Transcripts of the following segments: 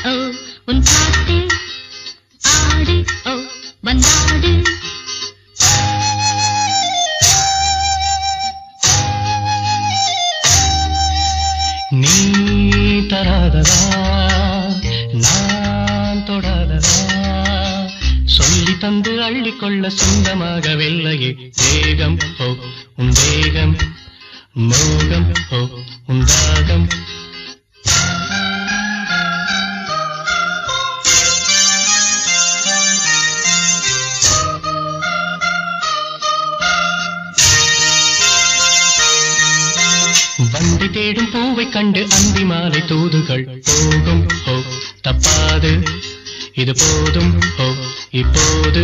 ஓ உன் பாட்டு ஆடு ஓ வந்தாடு நீ தராததா நான் தொடாததா சொல்லி தந்து அள்ளிக்கொள்ள சொந்தமாகவில்லையே தேகம் ஓ உன் தேகம் மோகம் ஓ உன் தாகம் வண்டி தேடும் பூவை கண்டு அந்தி மாலை தூதுகள் போகும் ஓ தப்பாது இது போதும் ஓ இப்போது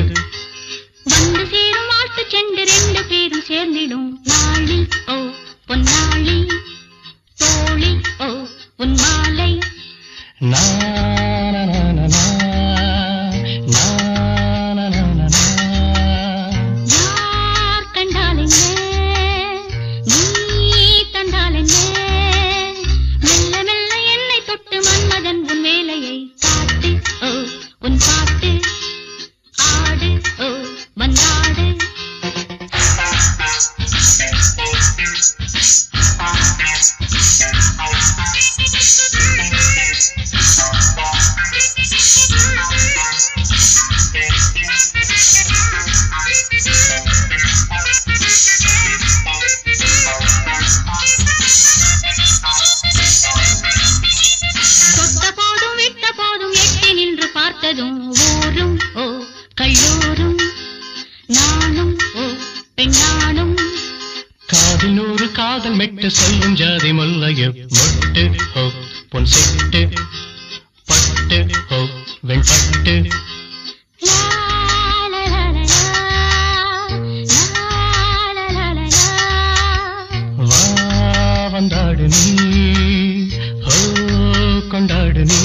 வந்து சேரும் வாழ்த்து சென்று ரெண்டு பேரும் சேர்ந்திடும் நாளி ஓ பொன்னாளி தோழி ஓ உன் மாலை யார் கண்டாலென்ன நீ தந்தாலென்ன மெல்ல மெல்ல என்னை தொட்டு மன்மதன் உன் வேலையை காட்டு ஓ உன் பாட்டு ஆடு ஓ வந்தாடு தொட்ட போதும் விட்ட போதும் எட்டி நின்று பார்த்ததும் ஊரும் ஓ கல்லூரும் நானும் ஓ பெண்ணானும் காதில் நூறு காதல் மெட்டு சொல்லும் ஜாதி முல்லைய மொட்டு ஓ பொன் செட்டு பட்டு ஓ வெண்பட்டு லா லா லா லா லா லா லா லா வா வந்தாடு நீ ஓ கொண்டாடு நீ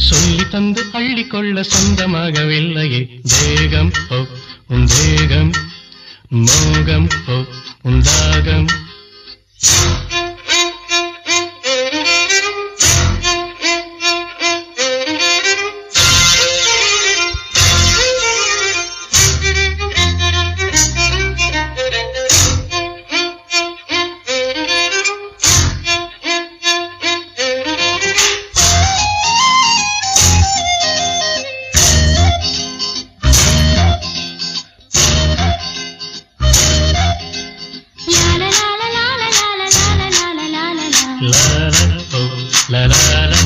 சொல்லி தந்து அள்ளிக்கொள்ள சொந்தமாகவில்லையே தேகம் ஓ உன் தேகம் மோகம் ஓ உன் தாகம் la la oh la la la